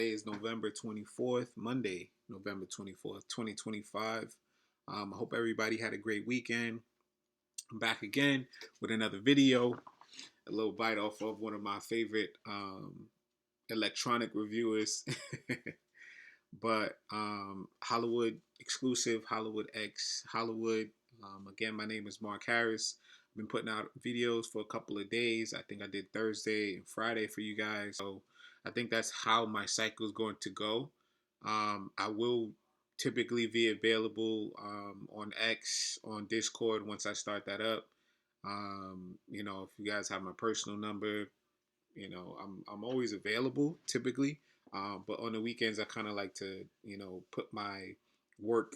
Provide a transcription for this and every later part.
Today is November 24th, Monday, November 24th, 2025. I hope everybody had a great weekend. I'm back again with another video, a little bite off of one of my favorite electronic reviewers, but Hollawood exclusive, Hollawood X Hollawood. Again, my name is Mark Harris. I've been putting out videos for a couple of days. I think I did Thursday and Friday for you guys. So I think that's how my cycle is going to go. I will typically be available on X, on Discord once I start that up. If you guys have my personal number, I'm always available typically. But on the weekends, I kind of like to, put my work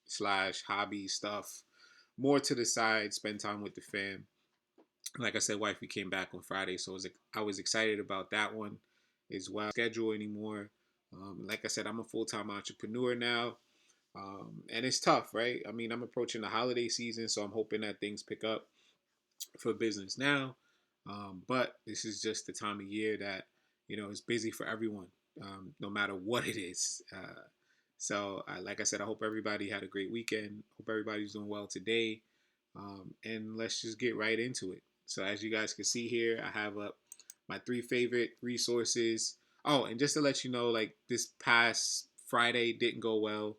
slash hobby stuff more to the side, spend time with the fam. Like I said, wifey came back on Friday, so I was excited about that one as well. Schedule anymore. Like I said, I'm a full-time entrepreneur now, and it's tough, right? I mean, I'm approaching the holiday season, so I'm hoping that things pick up for business now. But this is just the time of year that it's busy for everyone, no matter what it is. Like I said, I hope everybody had a great weekend. Hope everybody's doing well today. And let's just get right into it. So as you guys can see here, I have up my 3 favorite resources. Oh, and just to let you know, like this past Friday didn't go well.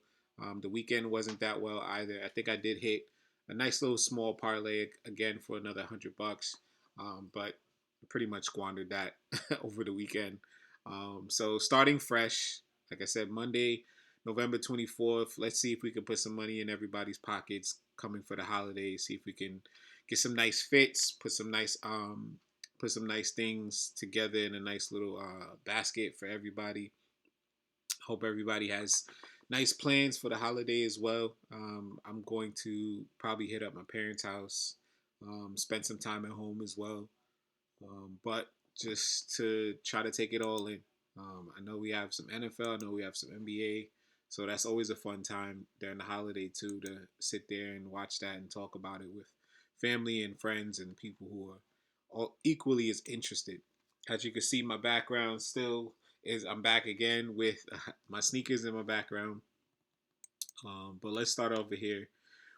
The weekend wasn't that well either. I think I did hit a nice little small parlay again for another $100, but pretty much squandered that over the weekend. So starting fresh, like I said, Monday, November 24th. Let's see if we can put some money in everybody's pockets coming for the holidays. See if we can get some nice fits, put some nice things together in a nice little basket for everybody. Hope everybody has nice plans for the holiday as well. I'm going to probably hit up my parents' house, spend some time at home as well. But just to try to take it all in. I know we have some NFL, I know we have some NBA. So that's always a fun time during the holiday too, to sit there and watch that and talk about it with family and friends and people who are all equally as interested. As you can see, my background still is I'm back again with my sneakers in my background. But let's start over here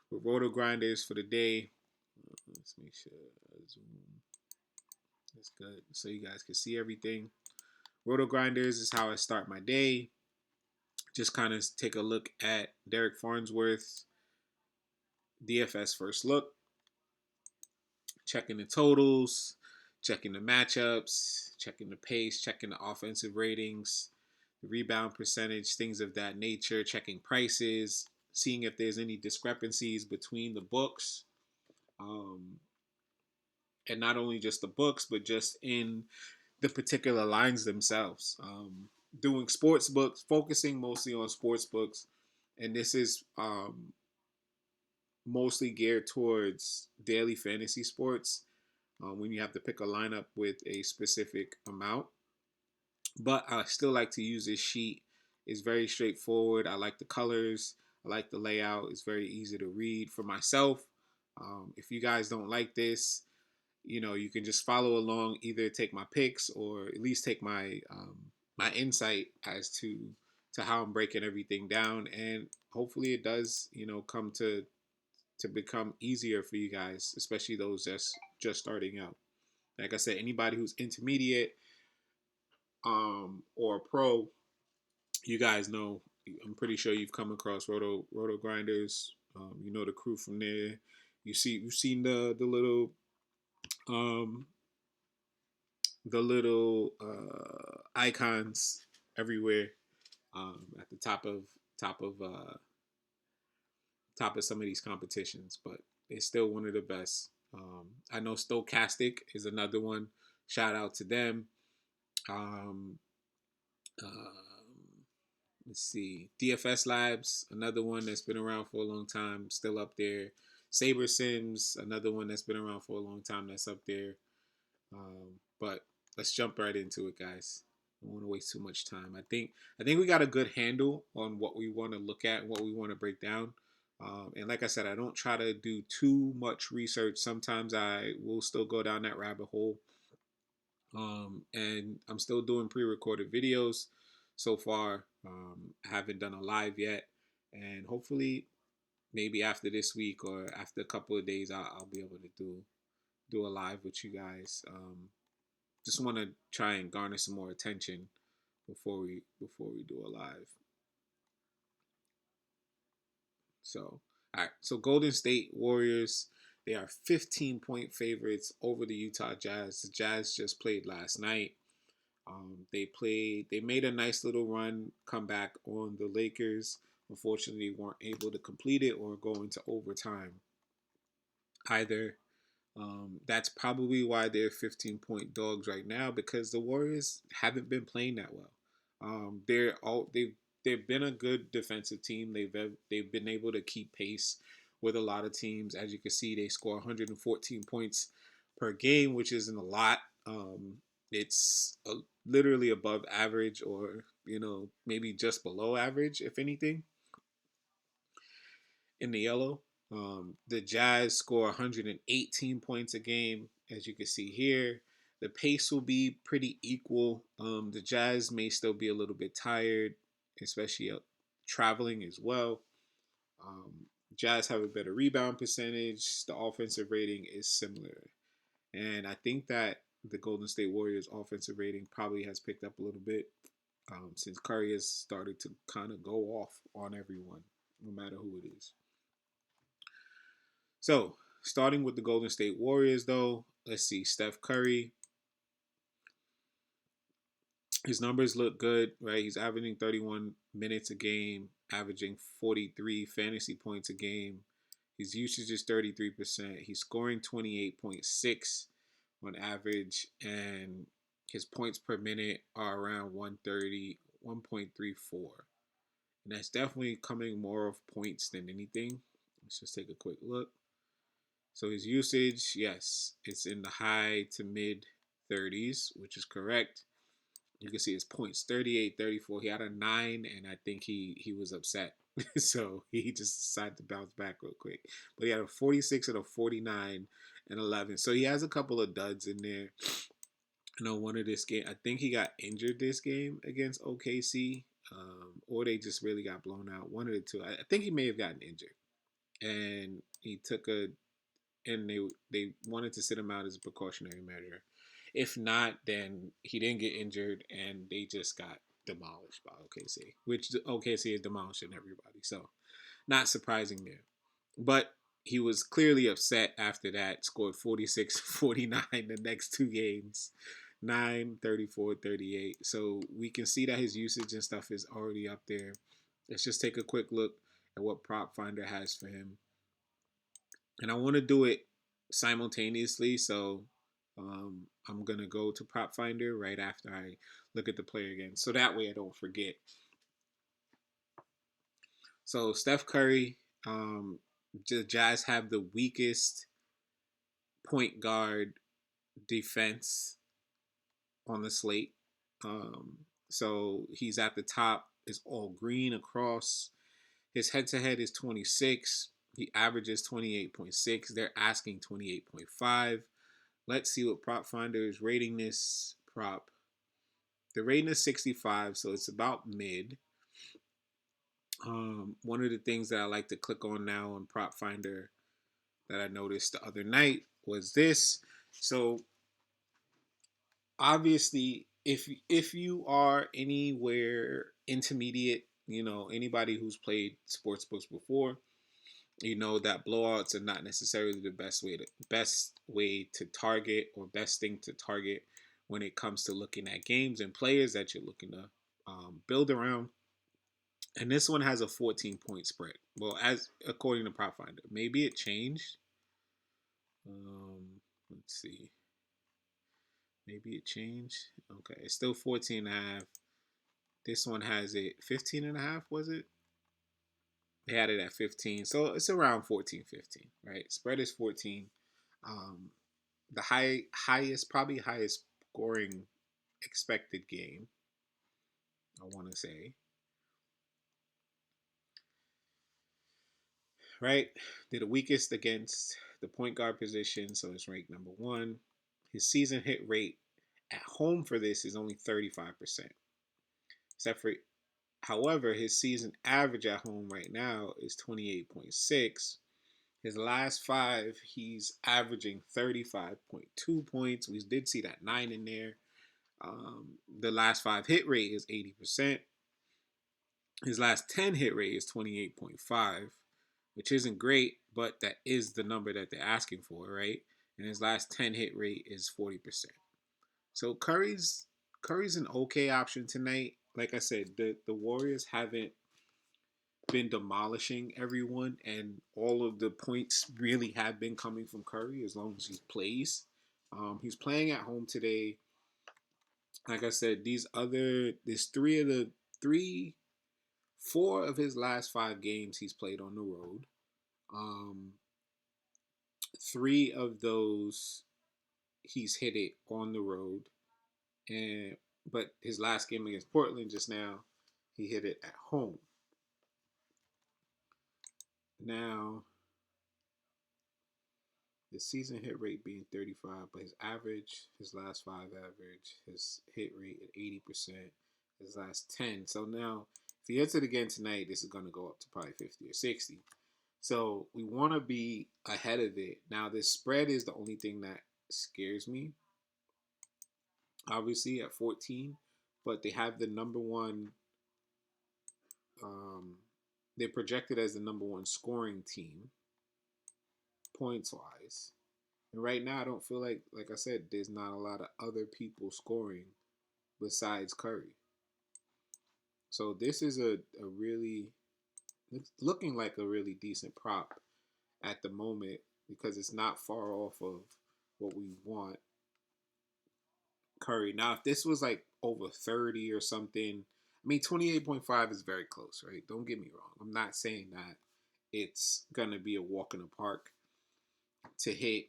with Roto Grinders for the day. Let's make sure zoom. That's good, so you guys can see everything. Roto Grinders is how I start my day. Just kind of take a look at Derek Farnsworth DFS first look, checking the totals, checking the matchups, checking the pace, checking the offensive ratings, the rebound percentage, things of that nature, checking prices, seeing if there's any discrepancies between the books. And not only just the books, but just in the particular lines themselves. Doing sports books, focusing mostly on sports books, and this is mostly geared towards daily fantasy sports when you have to pick a lineup with a specific amount. But I still like to use this sheet. It's very straightforward. I like the colors. I like the layout. It's very easy to read for myself. If you guys don't like this, you can just follow along, either take my picks or at least take my my insight as to how I'm breaking everything down, and hopefully it does come to become easier for you guys, especially those that's just starting out. Like I said, anybody who's intermediate or pro, you guys know, I'm pretty sure you've come across Roto Grinders. You know the crew from there. You've seen um, the little icons everywhere at the top of some of these competitions, but it's still one of the best. I know Stochastic is another one. Shout out to them. Um, let's see, DFS Labs, another one that's been around for a long time, still up there. Saber Sims, another one that's been around for a long time, that's up there. But let's jump right into it, guys. I don't want to waste too much time. I think we got a good handle on what we want to look at and what we want to break down. And like I said, I don't try to do too much research. Sometimes I will still go down that rabbit hole. And I'm still doing pre-recorded videos. so far. I haven't done a live yet, and hopefully, maybe after this week or after a couple of days, I'll be able to do a live with you guys. Just want to try and garner some more attention before we do a live. So, all right. So Golden State Warriors, they are 15-point favorites over the Utah Jazz. The Jazz just played last night. They made a nice little run, comeback on the Lakers. Unfortunately, weren't able to complete it or go into overtime either. That's probably why they're 15-point dogs right now, because the Warriors haven't been playing that well. They've been a good defensive team. They've been able to keep pace with a lot of teams. As you can see, they score 114 points per game, which isn't a lot. It's literally above average, or maybe just below average, if anything, in the yellow. The Jazz score 118 points a game, as you can see here. The pace will be pretty equal. The Jazz may still be a little bit tired, especially traveling as well. Um, Jazz have a better rebound percentage. The offensive rating is similar. And I think that the Golden State Warriors offensive rating probably has picked up a little bit since Curry has started to kind of go off on everyone, no matter who it is. So, starting with the Golden State Warriors, though, let's see. Steph Curry, his numbers look good, right? He's averaging 31 minutes a game, averaging 43 fantasy points a game. His usage is 33%. He's scoring 28.6 on average, and his points per minute are around 130, 1.34. And that's definitely coming more of points than anything. Let's just take a quick look. So his usage, yes, it's in the high to mid 30s, which is correct. You can see his points 38, 34. He had a 9, and I think he was upset. So he just decided to bounce back real quick. But he had a 46 and a 49 and 11. So he has a couple of duds in there. One of this game, I think he got injured this game against OKC, or they just really got blown out. One of the two. I think he may have gotten injured, and they wanted to sit him out as a precautionary measure. If not, then he didn't get injured, and they just got demolished by OKC, which OKC is demolishing everybody. So, not surprising there. But he was clearly upset after that. Scored 46, 49 the next two games. 9, 34, 38. So we can see that his usage and stuff is already up there. Let's just take a quick look at what Propfinder has for him. And I want to do it simultaneously, so I'm going to go to Propfinder right after I look at the player again, so that way I don't forget. So Steph Curry, the Jazz have the weakest point guard defense on the slate. So he's at the top. It's all green across. His head-to-head is 26. He averages 28.6. They're asking 28.5. Let's see what Propfinder is rating this prop. The rating is 65, so it's about mid. One of the things that I like to click on now on Propfinder that I noticed the other night was this. So obviously, if you are anywhere intermediate, anybody who's played sportsbooks before, you know that blowouts are not necessarily the best way to target, or best thing to target when it comes to looking at games and players that you're looking to build around. And this one has a 14-point spread. Well, as according to Propfinder, maybe it changed. Let's see. Maybe it changed. Okay, it's still 14 and a half. This one has it 15 and a half, was it? They had it at 15. So it's around 14, 15, right? Spread is 14. The probably highest scoring expected game, I want to say. Right? They're the weakest against the point guard position, so it's ranked number 1. His season hit rate at home for this is only 35%. Except for, however, his season average at home right now is 28.6. His last five, he's averaging 35.2 points. We did see that 9 in there. The last five hit rate is 80%. His last 10 hit rate is 28.5, which isn't great, but that is the number that they're asking for, right? And his last 10 hit rate is 40%. So Curry's an okay option tonight. Like I said, the Warriors haven't been demolishing everyone, and all of the points really have been coming from Curry as long as he plays. He's playing at home today. Like I said, there's four of his last five games he's played on the road. Um, three of those he's hit it on the road, and but his last game against Portland just now, he hit it at home. Now, the season hit rate being 35, but his average, his last five average, his hit rate at 80%, his last 10. So now, if he hits it again tonight, this is going to go up to probably 50 or 60. So we want to be ahead of it. Now, this spread is the only thing that scares me, obviously, at 14, but they have the number one, they're projected as the number one scoring team, points wise. And right now, I don't feel like I said, there's not a lot of other people scoring besides Curry. So this is a really, it's looking like a really decent prop at the moment because it's not far off of what we want Curry. Now, if this was like over 30 or something, I mean, 28.5 is very close, right? Don't get me wrong. I'm not saying that it's going to be a walk in the park to hit,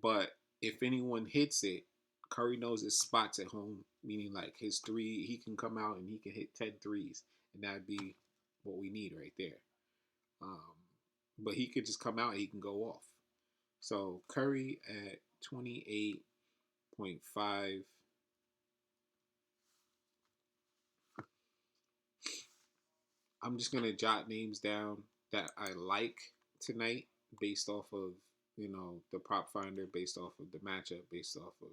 but if anyone hits it, Curry knows his spots at home, meaning like his three, he can come out and he can hit 10 threes, and that'd be what we need right there. Um, but he could just come out and he can go off. So Curry at 28.5. I'm just gonna jot names down that I like tonight based off of the prop finder, based off of the matchup, based off of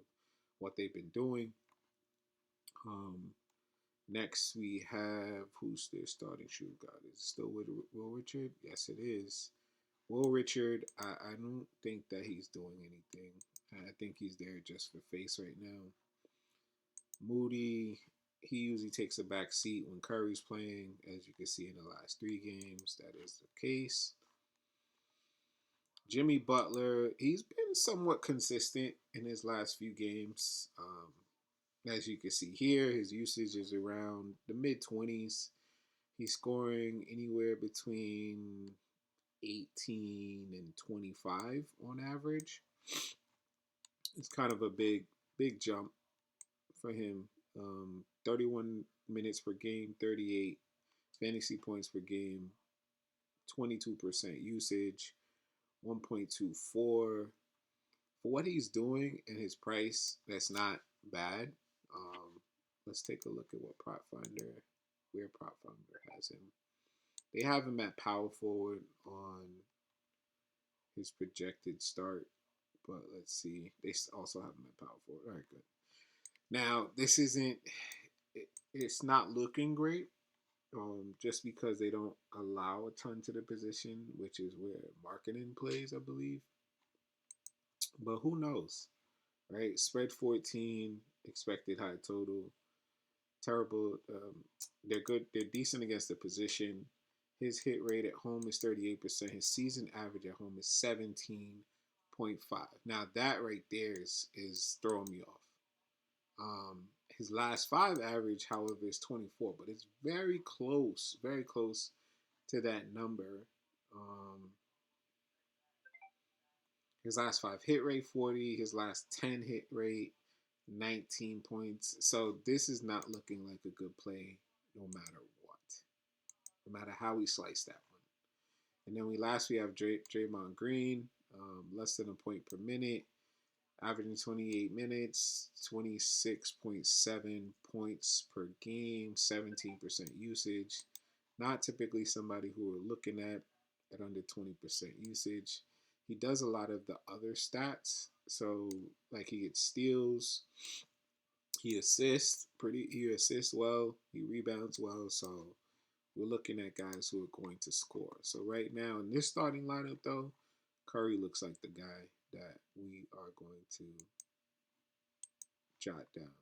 what they've been doing. Um, Next we have who's their starting shooting guard? Is it still with Will Richard? Yes, it is. Will Richard, I don't think that he's doing anything. I think he's there just for face right now. Moody, he usually takes a back seat when Curry's playing. As you can see in the last three games, that is the case. Jimmy Butler, he's been somewhat consistent in his last few games. As you can see here, his usage is around the mid 20s. He's scoring anywhere between 18 and 25 on average. It's kind of a big jump for him. 31 minutes per game, 38 fantasy points per game, 22% usage, 1.24. For what he's doing and his price, that's not bad. Let's take a look at where Prop Finder has him. They have him at power forward on his projected start, but let's see. They also have him at power forward. All right, good. Now, this isn't, it's not looking great just because they don't allow a ton to the position, which is where marketing plays, I believe. But who knows, right? Spread 14, expected high total. Terrible. They're good. They're decent against the position. His hit rate at home is 38%. His season average at home is 17.5. Now that right there is throwing me off. His last five average, however, is 24, but it's very close to that number. His last five hit rate 40, his last 10 hit rate 19 points. So this is not looking like a good play no matter what, no matter how we slice that one. And then we have Draymond Green, less than a point per minute. averaging 28 minutes, 26.7 points per game, 17% usage. Not typically somebody who we're looking at under 20% usage. He does a lot of the other stats. So like he gets steals, he assists well, he rebounds well. So we're looking at guys who are going to score. So right now in this starting lineup though, Curry looks like the guy that we are going to jot down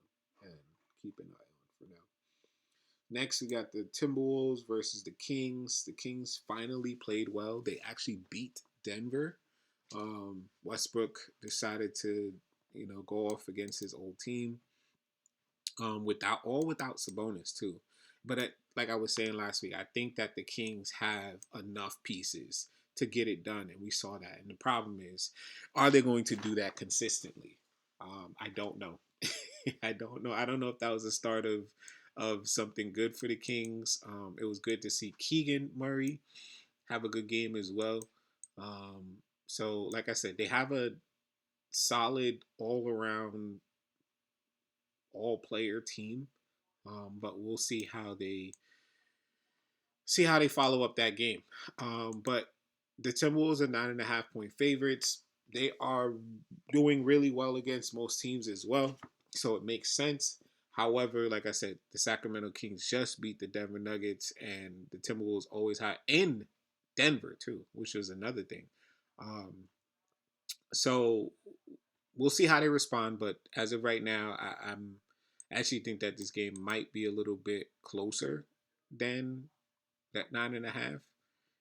and keep an eye on for now. Next, we got the Timberwolves versus the Kings. The Kings finally played well. They actually beat Denver. Westbrook decided to, go off against his old team. Without Sabonis too. But like I was saying last week, I think that the Kings have enough pieces to get it done, and we saw that. And the problem is, are they going to do that consistently? I don't know. I don't know. I don't know if that was the start of something good for the Kings. It was good to see Keegan Murray have a good game as well. So, like I said, they have a solid all around all player team. But we'll see how they follow up that game. But the Timberwolves are 9.5-point favorites. They are doing really well against most teams as well, so it makes sense. However, like I said, the Sacramento Kings just beat the Denver Nuggets, and the Timberwolves always high in Denver too, which was another thing. So we'll see how they respond. But as of right now, I actually think that this game might be a little bit closer than that 9.5.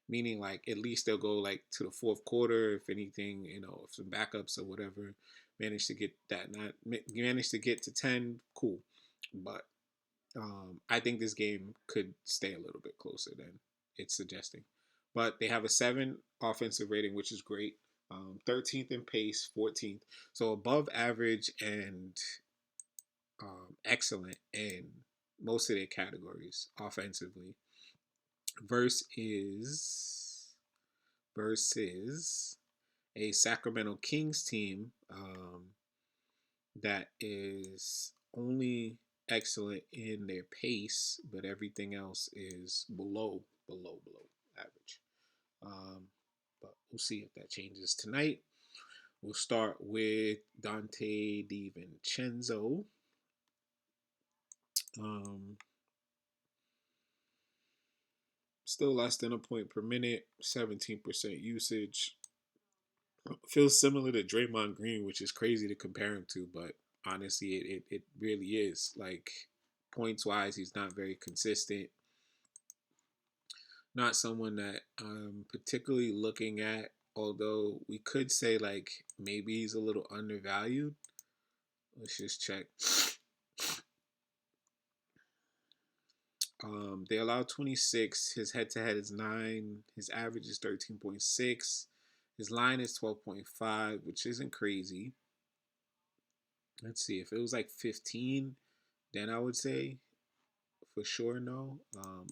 Meaning, like, at least they'll go like to the fourth quarter. If anything, if some backups or whatever manage to get to 10, cool. But I think this game could stay a little bit closer than it's suggesting. But they have a 7 offensive rating, which is great. 13th in pace, 14th. So above average and excellent in most of their categories offensively. Versus a Sacramento Kings team that is only excellent in their pace, but everything else is below average. But we'll see if that changes tonight. We'll start with Dante DiVincenzo. Still less than a point per minute, 17% usage. Feels similar to Draymond Green, which is crazy to compare him to, but honestly, it really is. Like, points wise, he's not very consistent. Not someone that I'm particularly looking at, although we could say, like, maybe he's a little undervalued. Let's just check. They allow 26. His head-to-head is 9. His average is 13.6. His line is 12.5, which isn't crazy. Let's see. If it was like 15, then I would say for sure no.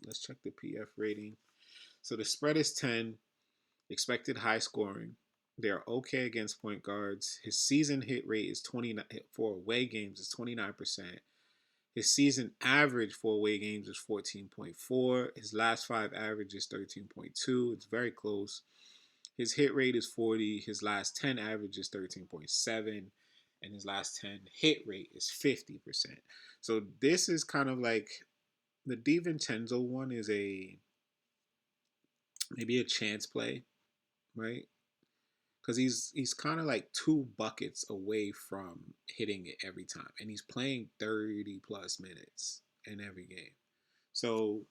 Let's check the PF rating. So the spread is 10. Expected high scoring. They're okay against point guards. His season hit rate is 29 for away games is 29%. His season average for away games is 14.4. His last 5 average is 13.2. It's very close. His hit rate is 40. His last 10 average is 13.7. And his last 10 hit rate is 50%. So this is kind of like the DiVincenzo one is maybe a chance play, right? Because he's kind of like 2 buckets away from hitting it every time. And he's playing 30 plus minutes in every game. So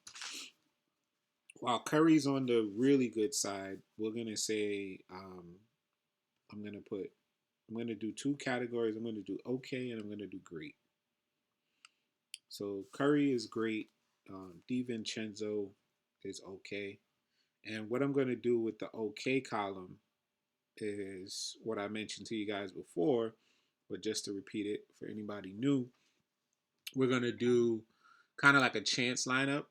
while Curry's on the really good side, we're going to say I'm going to do 2 categories. I'm going to do okay and I'm going to do great. So Curry is great. DiVincenzo is okay. And what I'm going to do with the okay column is what I mentioned to you guys before, but just to repeat it for anybody new, we're going to do kind of like a chance lineup.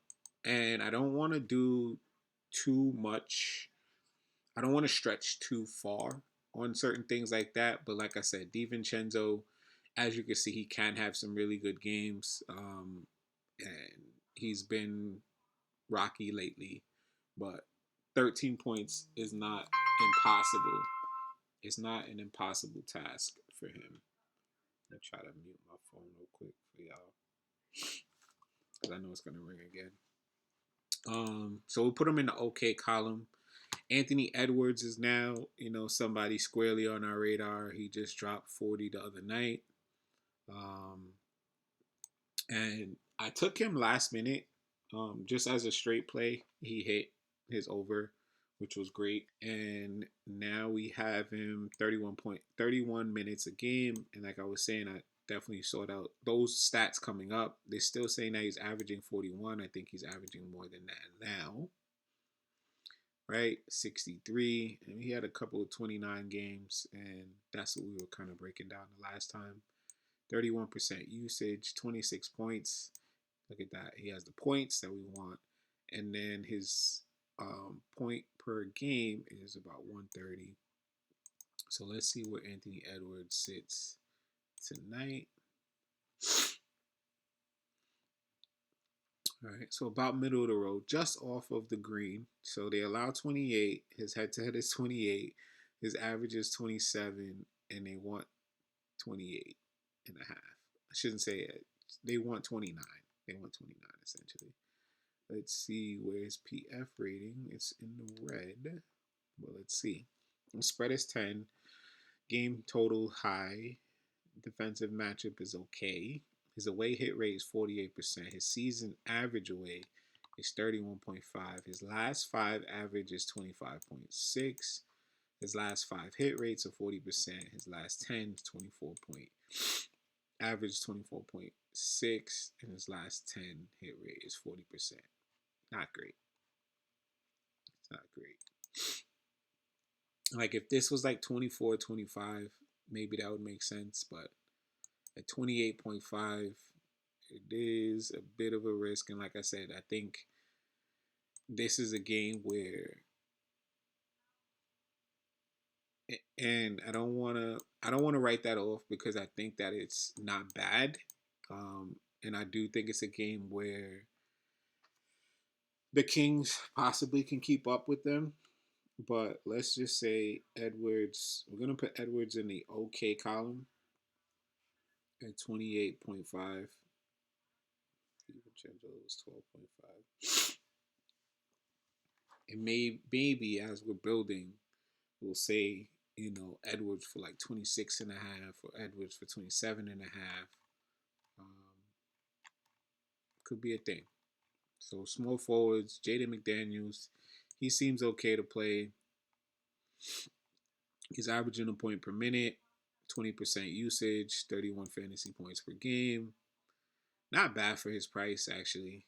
And I don't want to do too much. I don't want to stretch too far. on certain things like that. But like I said, DiVincenzo, as you can see, he can have some really good games. And he's been rocky lately, but 13 points is not impossible. It's not an impossible task for him. Let me try to mute my phone real quick for y'all, because I know it's gonna ring again. So we'll put him in the okay column. Anthony Edwards is now, somebody squarely on our radar. He just dropped 40 the other night. And I took him last minute, just as a straight play. He hit his over, which was great. And now we have him 31 minutes a game. And like I was saying, I definitely sought out those stats coming up. They're still saying that he's averaging 41. I think he's averaging more than that now. Right? 63. And he had a couple of 29 games. And that's what we were kind of breaking down the last time. 31% usage, 26 points. Look at that. He has the points that we want. And then his point per game is about 130. So let's see where Anthony Edwards sits tonight. All right, so about middle of the road, just off of the green. So they allow 28. His head-to-head is 28. His average is 27, and they want 28 and a half. I shouldn't say it. They want 29. They want 29, essentially. Let's see where his PF rating. It's in the red. Well, let's see. The spread is 10. Game total high. Defensive matchup is okay. His away hit rate is 48%. His season average away is 31.5. His last 5 average is 25.6. His last 5 hit rates are 40%. His last 10 is 24 point. Average 24.6. And his last 10 hit rate is 40%. Not great. It's not great. Like if this was like 24, 25, maybe that would make sense. But at 28.5, it is a bit of a risk. And like I said, I think this is a game where, and I don't want to write that off because I think that it's not bad. And I do think it's a game where the Kings possibly can keep up with them. But let's just say Edwards, we're going to put Edwards in the okay column at 28.5. DiVincenzo was 12.5. And maybe as we're building, we'll say, Edwards for like 26.5 or Edwards for 27.5. Could be a thing. So small forwards, Jaden McDaniels, he seems okay to play. He's averaging a point per minute, 20% usage, 31 fantasy points per game. Not bad for his price, actually.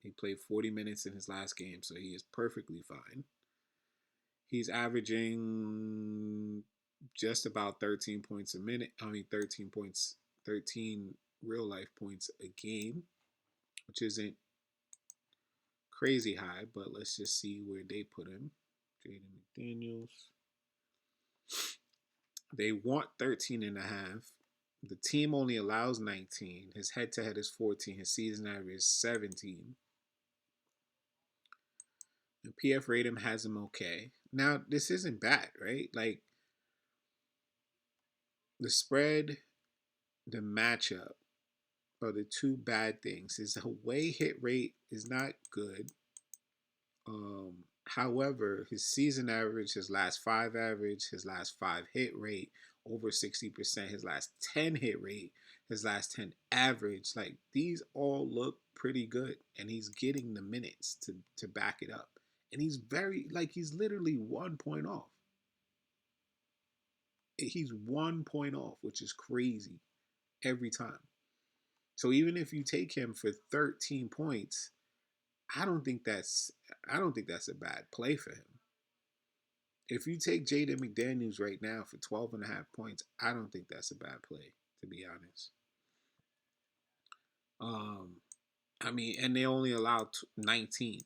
He played 40 minutes in his last game, so he is perfectly fine. He's averaging just about 13 points a minute. 13 real life points a game, which isn't crazy high, but let's just see where they put him. Jaden McDaniels. They want 13 and a half. The team only allows 19. His head-to-head is 14. His season average is 17. And PF rating has him okay. Now, this isn't bad, right? Like, the spread, the matchup are the two bad things. His away hit rate is not good. However, his season average, his last 5 average, his last 5 hit rate, over 60%, his last 10 hit rate, his last 10 average, like these all look pretty good. And he's getting the minutes to back it up. And he's he's literally 1 point off. He's 1 point off, which is crazy every time. So even if you take him for 13 points, I don't think that's a bad play for him. If you take Jaden McDaniels right now for 12.5 points, I don't think that's a bad play, to be honest. And they only allow 19.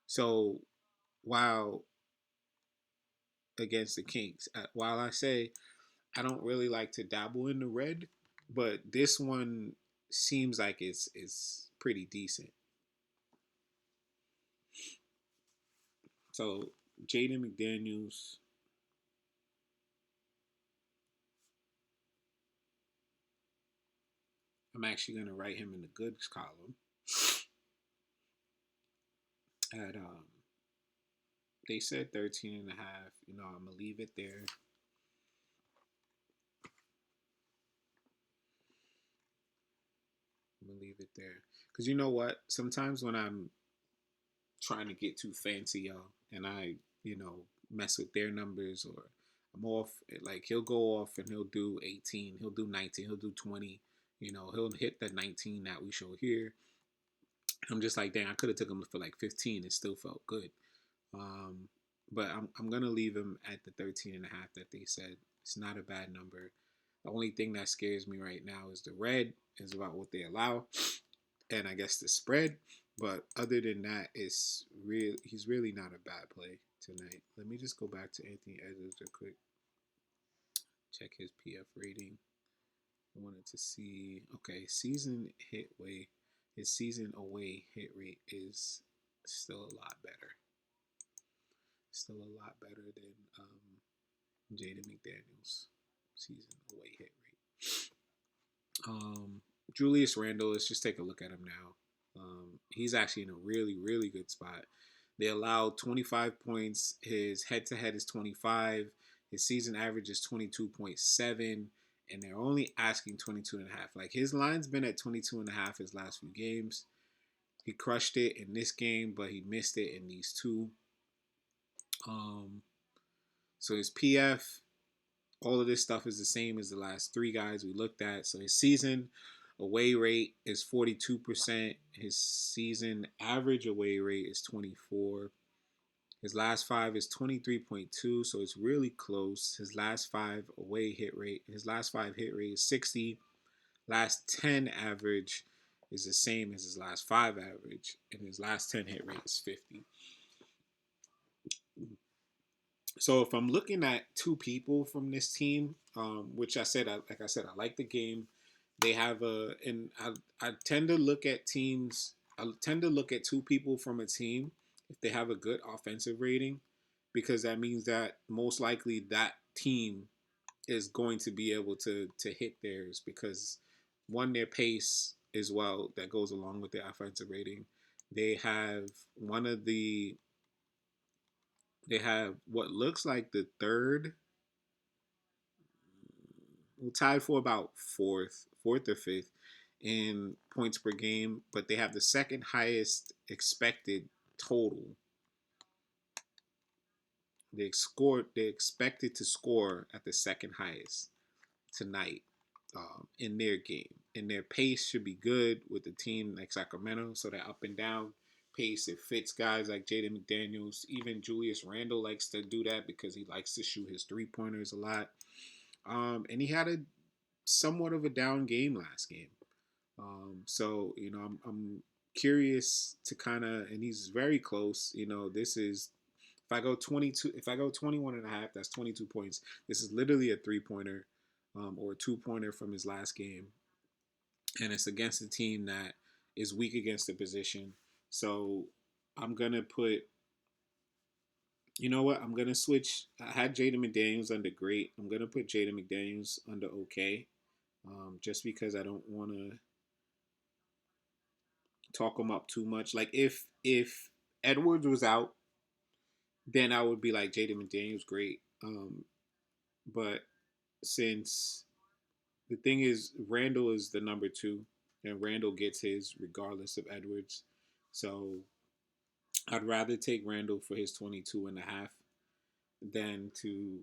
So while against the Kings. While I say I don't really like to dabble in the red, but this one seems like it's pretty decent. So Jaden McDaniels, I'm actually gonna write him in the goods column. At they said 13 and a half. You know, I'm gonna leave it there. I'm gonna leave it there because you know what? Sometimes when I'm trying to get too fancy, y'all, and I, mess with their numbers or I'm off. Like he'll go off and he'll do 18, he'll do 19, he'll do 20. He'll hit that 19 that we show here. I'm just like, dang, I could have took him for like 15. It still felt good. Um, but I'm gonna leave him at the 13 and a half that they said. It's not a bad number. The only thing that scares me right now is the red, is about what they allow, and I guess the spread. But other than that, he's really not a bad play tonight. Let me just go back to Anthony Edwards real quick. Check his PF rating. I wanted to see. Okay, season hit way. His season away hit rate is still a lot better. Still a lot better than Jaden McDaniels' season away hit rate. Julius Randle, let's just take a look at him now. He's actually in a really, really good spot. They allowed 25 points. His head-to-head is 25. His season average is 22.7. And they're only asking 22 and a half. Like, his line's been at 22 and a half his last few games. He crushed it in this game, but he missed it in these two. So his PF, all of this stuff is the same as the last three guys we looked at. So his season away rate is 42%. His season average away rate is 24. His last five is 23.2, so it's really close. His last five hit rate is 60. Last 10 average is the same as his last five average, and his last 10 hit rate is 50. So if I'm looking at two people from this team, which I like the game. They have I tend to look at teams. I tend to look at two people from a team if they have a good offensive rating, because that means that most likely that team is going to be able to hit theirs, because one, their pace as well that goes along with their offensive rating. They have one of the they have what looks like the third, tied for about fourth or fifth in points per game, but they have the second highest expected total. They expected to score at the second highest tonight in their game, and their pace should be good with a team like Sacramento. So they're up and down pace. It fits guys like Jaden McDaniels. Even Julius Randle likes to do that because he likes to shoot his 3-pointers a lot. And he had a somewhat of a down game last game. So I'm curious to and he's very close. This is if I go 22, if I go 21 and a half, that's 22 points. This is literally a 3-pointer, or a 2-pointer from his last game, and it's against a team that is weak against the position. So I'm gonna put. You know what? I'm gonna switch. I had Jaden McDaniels under great. I'm gonna put Jaden McDaniels under okay, just because I don't want to talk him up too much. Like if Edwards was out, then I would be like Jaden McDaniels great. But since the thing is, Randall is the number two, and Randall gets his regardless of Edwards. So I'd rather take Randall for his 22 and a half than to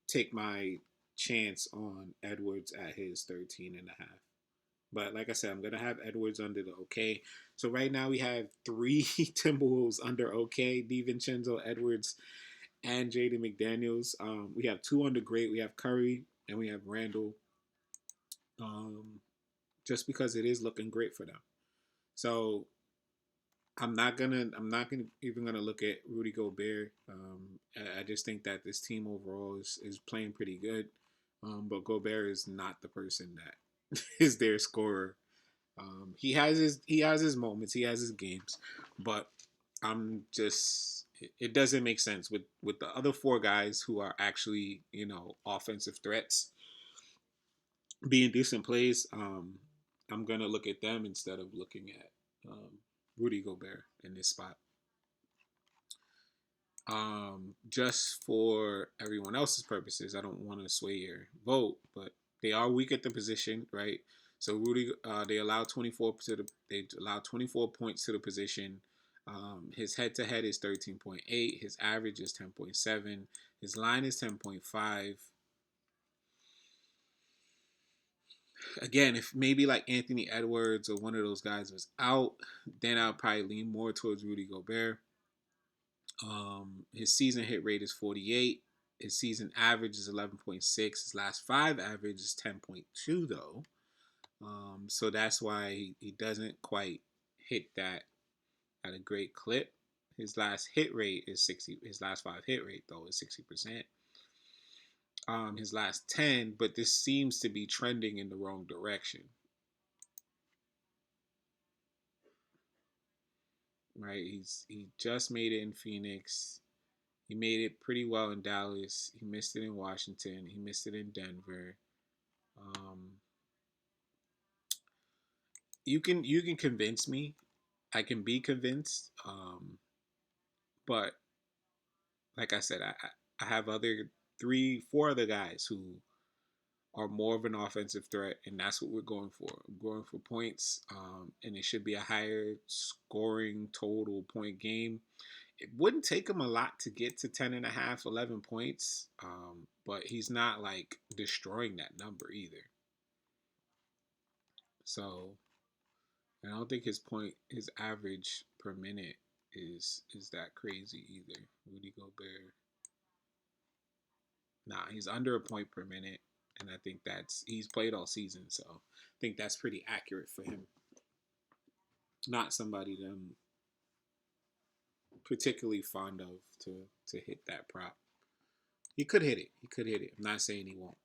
take my chance on Edwards at his 13 and a half. But like I said, I'm going to have Edwards under the okay. So right now we have three Timberwolves under okay. DiVincenzo, Edwards, and Jaden McDaniels. We have two under great. We have Curry and we have Randall. Just because it is looking great for them. So I'm not gonna even gonna look at Rudy Gobert. I just think that this team overall is playing pretty good. But Gobert is not the person that is their scorer. He has his moments, he has his games, but I'm just it doesn't make sense with the other four guys who are actually offensive threats being decent plays. I'm gonna look at them instead of looking at Rudy Gobert in this spot. Just for everyone else's purposes, I don't want to sway your vote, but they are weak at the position, right? So Rudy, they allow 24 points to the position. His head to head is 13.8. His average is 10.7. His line is 10.5. Again, if maybe like Anthony Edwards or one of those guys was out, then I'll probably lean more towards Rudy Gobert. His season hit rate is 48. His season average is 11.6. His last five average is 10.2 though. So that's why he doesn't quite hit that at a great clip. His last hit rate is 60. His last five hit rate though is 60%. His last 10, but this seems to be trending in the wrong direction. Right? He just made it in Phoenix. He made it pretty well in Dallas. He missed it in Washington. He missed it in Denver. Um, you can convince me. I can be convinced. But like I said, I have other four other guys who are more of an offensive threat, and that's what we're going for. I'm going for points, and it should be a higher scoring total point game. It wouldn't take him a lot to get to 10 and a half, 11 points, but he's not like destroying that number either. So I don't think his average per minute is that crazy either. Rudy Gobert, nah, he's under a point per minute, and I think he's played all season, so I think that's pretty accurate for him. Not somebody that I'm particularly fond of to hit that prop. He could hit it. He could hit it. I'm not saying he won't.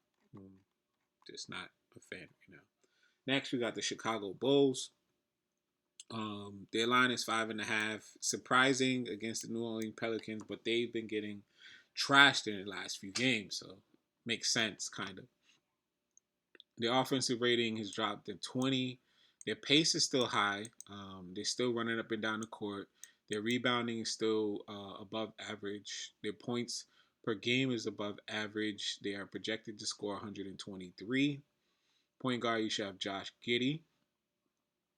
Just not a fan right now. Next, we got the Chicago Bulls. Their line is 5.5. Surprising against the New Orleans Pelicans, but they've been getting trashed in the last few games, so makes sense, kind of. Their offensive rating has dropped to 20. Their pace is still high. They're still running up and down the court. Their rebounding is still above average. Their points per game is above average. They are projected to score 123. Point guard, you should have Josh Giddey,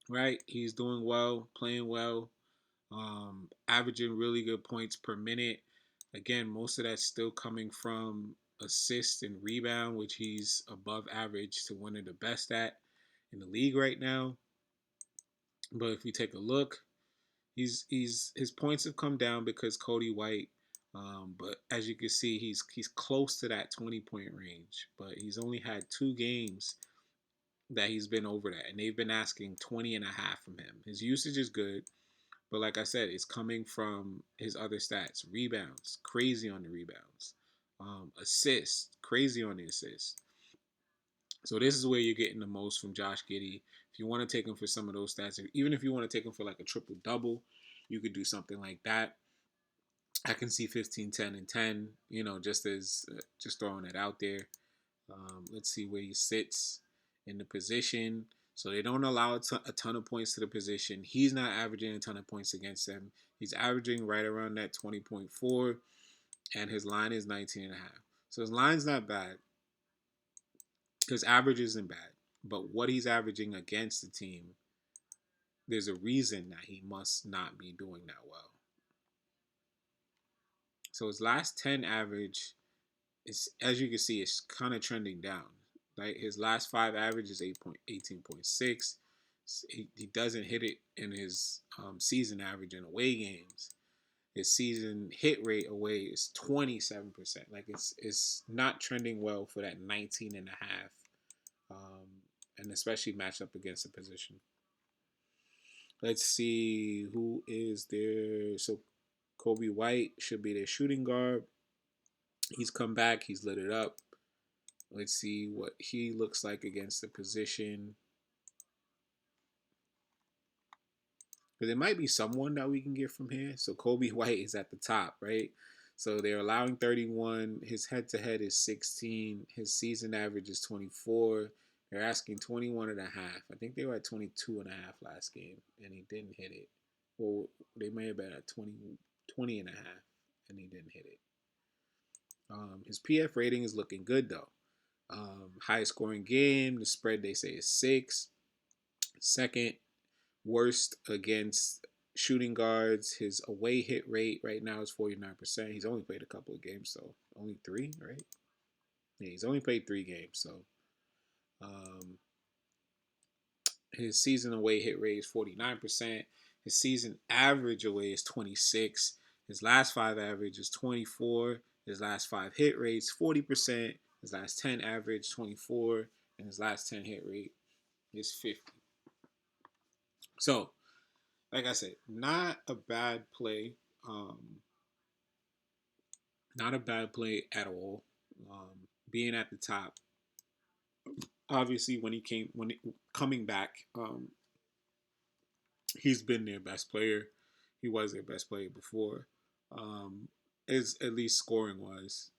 right? He's doing well, playing well, averaging really good points per minute. Again, most of that's still coming from assist and rebound, which he's above average to one of the best at in the league right now. But if you take a look, his points have come down because Cody White. But as you can see, he's close to that 20-point range. But he's only had 2 games that he's been over that, and they've been asking 20 and a half from him. His usage is good, but like I said, it's coming from his other stats. Rebounds, crazy on the rebounds. Assists, crazy on the assists. So this is where you're getting the most from Josh Giddey. If you want to take him for some of those stats, even if you want to take him for like a triple double, you could do something like that. I can see 15, 10, and 10. Just throwing it out there. Let's see where he sits in the position. So they don't allow a ton of points to the position. He's not averaging a ton of points against them. He's averaging right around that 20.4, and his line is 19 and a half. So his line's not bad. His average isn't bad. But what he's averaging against the team, there's a reason that he must not be doing that well. So his last 10 average is, as you can see, it's kind of trending down. Right, his last 5 average is 18.6. He doesn't hit it in his season average in away games. His season hit rate away is 27%. Like it's not trending well for that 19 and a half, and especially matched up against the position. Let's see who is there. So Kobe White should be their shooting guard. He's come back. He's lit it up. Let's see what he looks like against the position. But there might be someone that we can get from here. So Kobe White is at the top, right? So they're allowing 31. His head-to-head is 16. His season average is 24. They're asking 21 and a half. I think they were at 22 and a half last game, and he didn't hit it. Well, they may have been at 20 and a half, and he didn't hit it. His PF rating is looking good, though. Highest scoring game. The spread, they say, is 6. Second worst against shooting guards. His away hit rate right now is 49%. He's only played a couple of games, so only 3, right? Yeah, he's only played 3 games, so um, his season away hit rate is 49%. His season average away is 26. His last 5 average is 24. His last 5 hit rates 40%. His last 10 average 24, and his last 10 hit rate is 50. So, like I said, not a bad play. Not a bad play at all. Being at the top, obviously, coming back, he's been their best player. He was their best player before. Is at least scoring wise.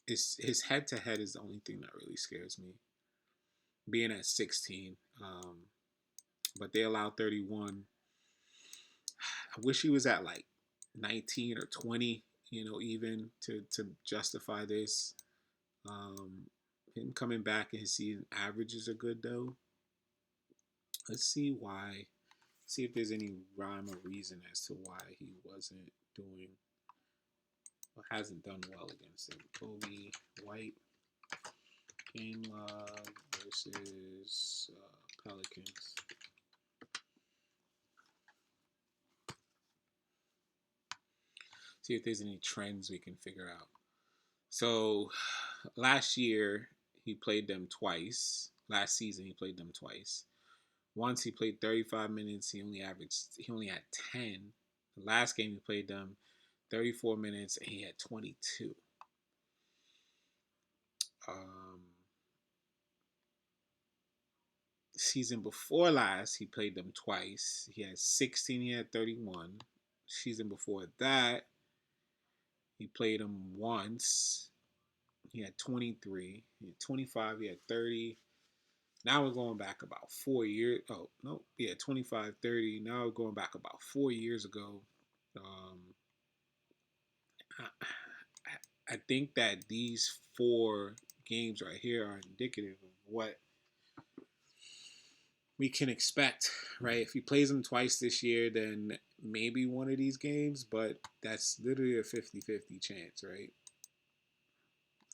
His head to head is the only thing that really scares me. Being at 16, but they allow 31. I wish he was at like 19 or 20, even to justify this. Him coming back and his season averages are good though. Let's see why. See if there's any rhyme or reason as to why he wasn't doing or hasn't done well against him. Kobe White game log versus Pelicans. See if there's any trends we can figure out. So last year he played them twice. Last season he played them twice. Once he played 35 minutes, he only had 10. The last game he played them 34 minutes and he had 22. Season before last, he played them twice. He had 16, he had 31. Season before that, he played them once. He had 23. He had 25, he had 30. Now we're going back about 4 years. Oh, no. Yeah, 25, 30. Now we're going back about 4 years ago. I think that these 4 games right here are indicative of what we can expect, right? If he plays them twice this year, then maybe one of these games, but that's literally a 50-50 chance, right?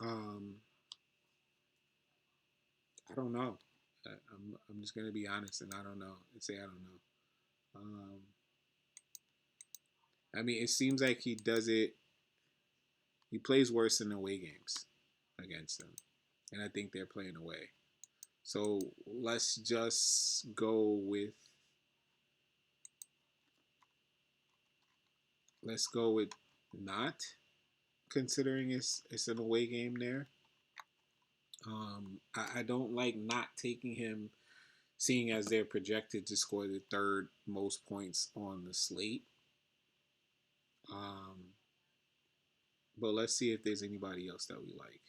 I don't know. I'm just going to be honest, and I don't know. And say I don't know. I mean, it seems like he does it. He plays worse in away games against them, and I think they're playing away. So let's just go with not considering it's an away game there. I don't like not taking him, seeing as they're projected to score the 3rd most points on the slate. But let's see if there's anybody else that we like.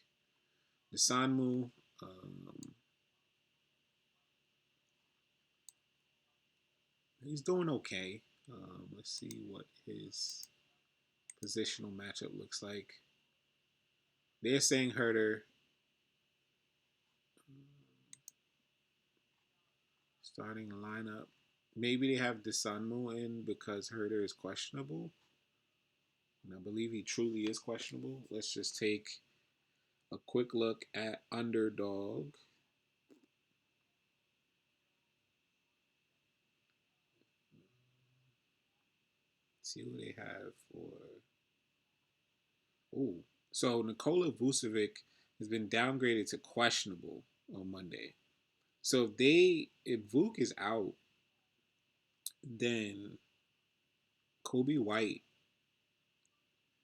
The Sanmu, he's doing okay. Let's see what his positional matchup looks like. They're saying Herter. Starting lineup. Maybe they have Desanmu in because Herter is questionable. And I believe he truly is questionable. Let's just take a quick look at Underdog. See who they have for. Oh, so Nikola Vucevic has been downgraded to questionable on Monday. So if Vuk is out, then Kobe White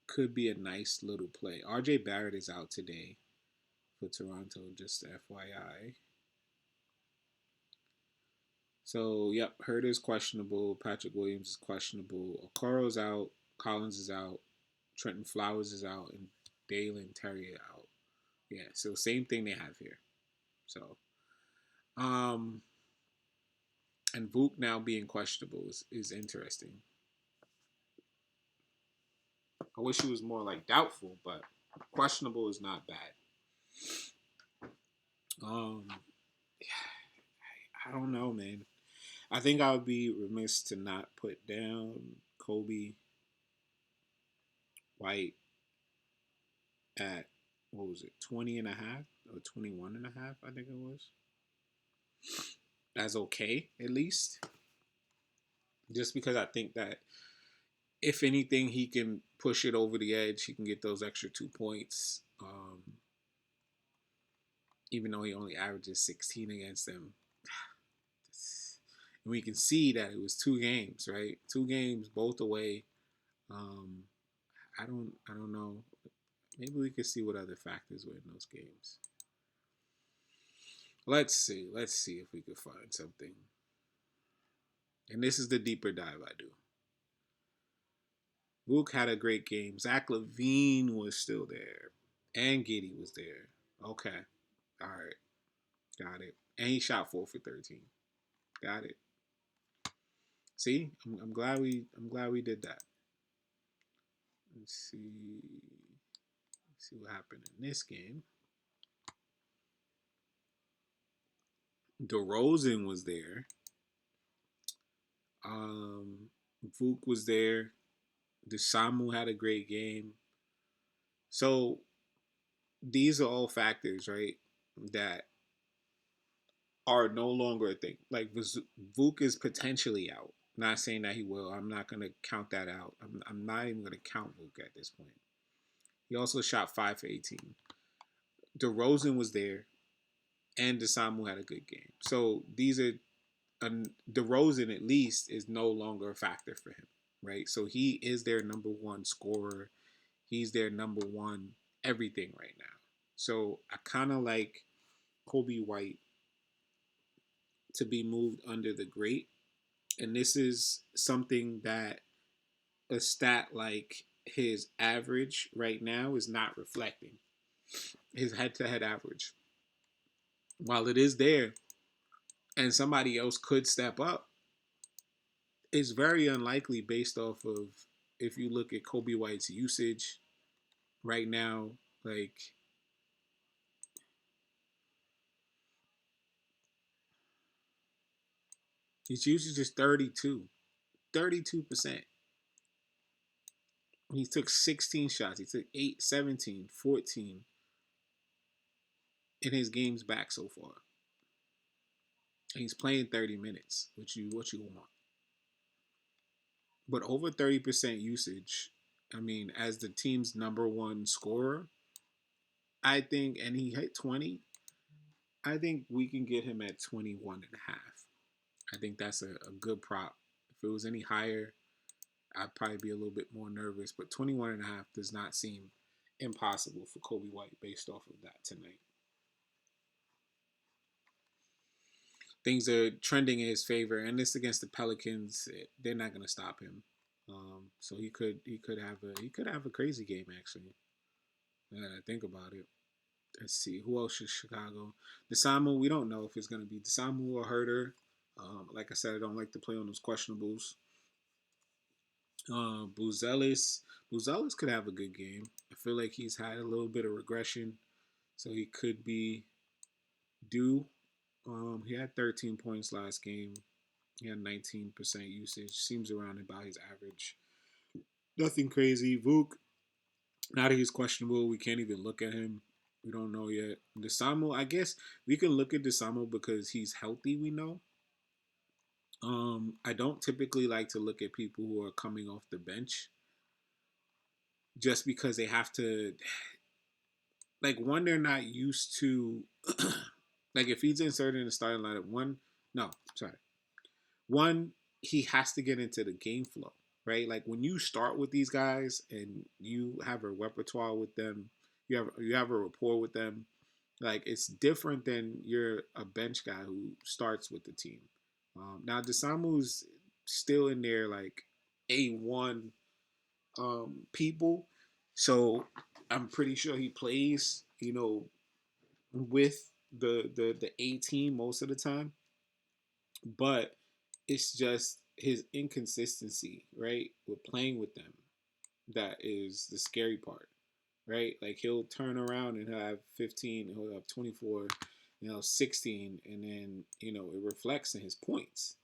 could be a nice little play. RJ Barrett is out today for Toronto, just FYI. So, yep, Herter's questionable. Patrick Williams is questionable. Okoro's out. Collins is out. Trenton Flowers is out. And Dalen Terry out. Yeah, so same thing they have here. So, um, and Vuk now being questionable is interesting. I wish he was more like doubtful, but questionable is not bad. Um, I don't know, man. I think I would be remiss to not put down Kobe White at, what was it, 20 and a half or 21 and a half, I think it was. As okay, at least. Just because I think that if anything, he can push it over the edge. He can get those extra 2 points. Even though he only averages 16 against them. And we can see that it was 2 games, right? 2 games, both away. I don't know. Maybe we could see what other factors were in those games. Let's see if we could find something. And this is the deeper dive I do. Vuk had a great game. Zach LaVine was still there. And Giddey was there. Okay. All right. Got it. And he shot 4 for 13. Got it. See? I'm glad we did that. Let's see what happened in this game. DeRozan was there. Vuk was there. DeSamu had a great game. So these are all factors, right, that are no longer a thing. Like Vuk is potentially out. Not saying that he will. I'm not going to count that out. I'm not even going to count Vuk at this point. He also shot 5 for 18. DeRozan was there, and DeSamu had a good game. So these are DeRozan at least is no longer a factor for him, right? So he is their number one scorer. He's their number one everything right now. So I kind of like Kobe White to be moved under the great. And this is something that a stat like his average right now is not reflecting. His head-to-head average. While it is there and somebody else could step up, it's very unlikely based off of if you look at Kobe White's usage right now, like his usage is 32. 32%. He took 16 shots. He took 8, 17, 14 in his games back so far. And he's playing 30 minutes, what you want. But over 30% usage, I mean, as the team's number one scorer, I think, and he hit 20, I think we can get him at 21 and a half. I think that's a good prop. If it was any higher, I'd probably be a little bit more nervous. But 21 and a half does not seem impossible for Kobe White based off of that tonight. Things are trending in his favor, and this against the Pelicans, they're not going to stop him. So he could have a crazy game actually. Now that I think about it. Let's see who else is Chicago. DeSamu, we don't know if it's going to be DeSamu or Herter. Like I said, I don't like to play on those questionables. Buzelis could have a good game. I feel like he's had a little bit of regression, so he could be due. He had 13 points last game. He had 19% usage. Seems around about his average. Nothing crazy. Vuk, now that he's questionable, we can't even look at him. We don't know yet. DeSamu, I guess we can look at DeSamu because he's healthy, we know. I don't typically like to look at people who are coming off the bench just because they have to, like, one, they're not used to, like, if he's inserted in the starting lineup, one, he has to get into the game flow, right? Like when you start with these guys and you have a repertoire with them, you have a rapport with them. Like it's different than you're a bench guy who starts with the team. Now Desamu's still in there, like A1 people, so I'm pretty sure he plays, with the A team most of the time. But it's just his inconsistency, right, with playing with them that is the scary part, right? Like he'll turn around and have 15, he'll have 24, 16, and then it reflects in his points.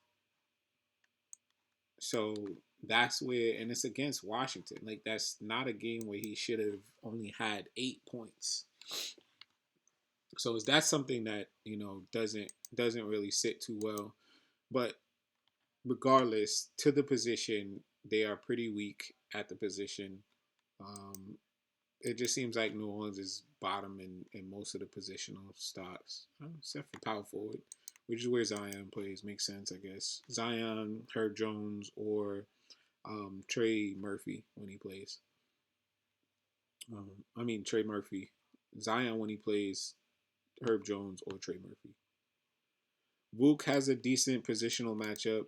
So that's where, and it's against Washington. Like that's not a game where he should have only had 8 points. So that's something that doesn't really sit too well. But regardless, to the position, they are pretty weak at the position. Um, it just seems like New Orleans is bottom in most of the positional stocks, except for power forward, which is where Zion plays. Makes sense, I guess. Zion, Herb Jones, or Trey Murphy when he plays. Trey Murphy. Zion when he plays, Herb Jones or Trey Murphy. Vuk has a decent positional matchup,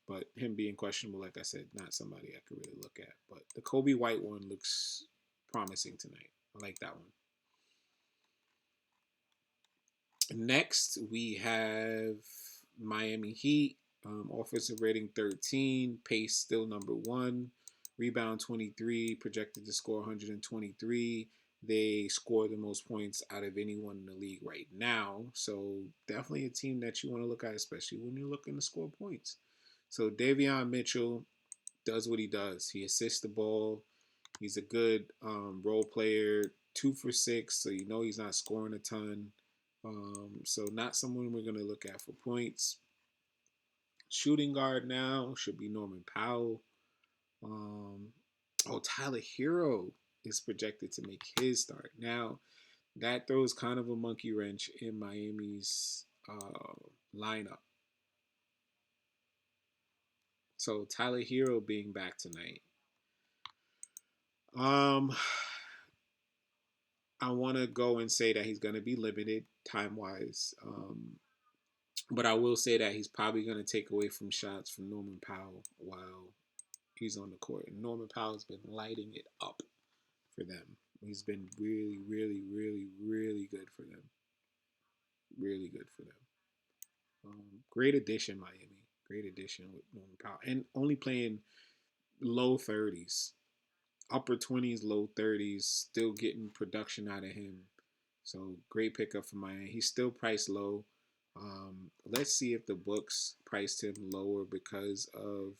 but him being questionable, like I said, not somebody I could really look at. But the Kobe White one looks promising tonight. I like that one. Next, we have Miami Heat. Offensive rating 13, pace still number 1, rebound 23, projected to score 123. They score the most points out of anyone in the league right now. So definitely a team that you want to look at, especially when you're looking to score points. So Davion Mitchell does what he does. He assists the ball. He's a good role player, 2 for 6, so he's not scoring a ton. So not someone we're going to look at for points. Shooting guard now should be Norman Powell. Tyler Hero is projected to make his start. Now, that throws kind of a monkey wrench in Miami's lineup. So Tyler Hero being back tonight. I want to go and say that he's going to be limited time-wise. But I will say that he's probably going to take away from shots from Norman Powell while he's on the court. And Norman Powell's been lighting it up for them. He's been really, really, really, really good for them. Really good for them. Great addition, Miami. Great addition with Norman Powell. And only playing low 30s. Upper 20s, low 30s. Still getting production out of him. So great pickup for Miami. He's still priced low. Let's see if the books priced him lower because of.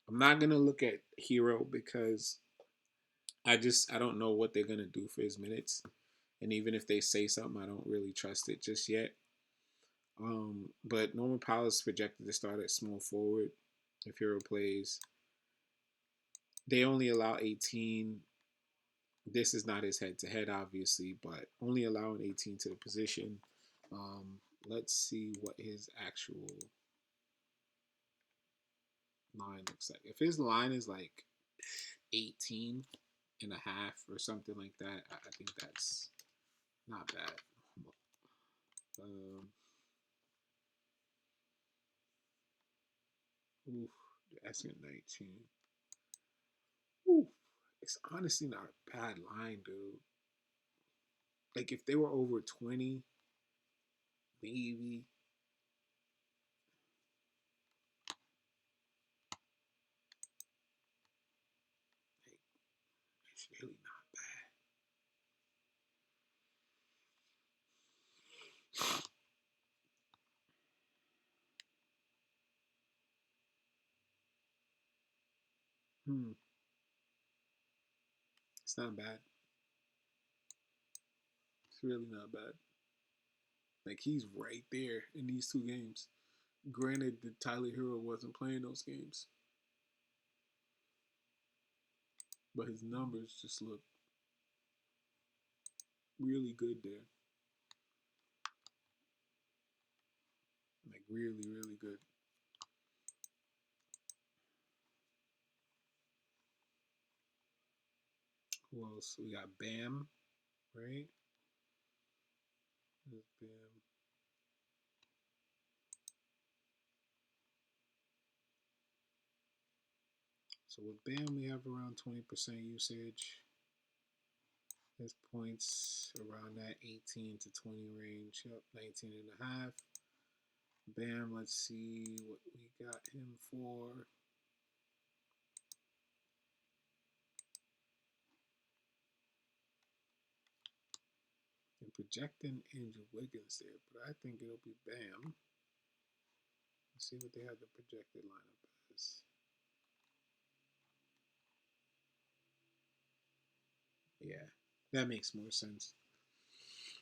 I'm not gonna look at Hero because I don't know what they're gonna do for his minutes, and even if they say something, I don't really trust it just yet. But Norman Powell is projected to start at small forward if Hero plays. They only allow 18. This is not his head-to-head, obviously, but only allowing 18 to the position. Let's see what his actual line looks like. If his line is like 18 and a half or something like that, I think that's not bad. Oof, that's at 19. Oof, it's honestly not a bad line, dude. Like if they were over 20, maybe. Like, it's really not bad. It's not bad. It's really not bad. Like he's right there in these 2 games. Granted, that Tyler Hero wasn't playing those games, but his numbers just look really good there. Like really, really good. Who else? We got Bam, right? There's Bam. So with Bam, we have around 20% usage. His points around that 18 to 20 range. Yep, 19 and a half. Bam, let's see what we got him for. I'm projecting Andrew Wiggins there, but I think it'll be Bam. Let's see what they have the projected lineup as. Yeah, that makes more sense.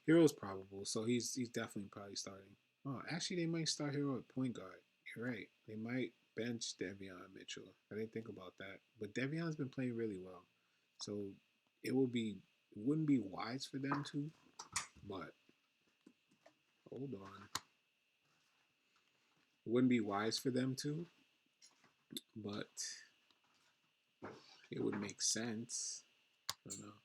Hero's probable, so he's definitely probably starting. Oh, actually, they might start Hero at point guard. You're right. They might bench Devion Mitchell. I didn't think about that, but Devion's been playing really well, so it wouldn't be wise for them to. But hold on, it wouldn't be wise for them to, but it would make sense. I don't know.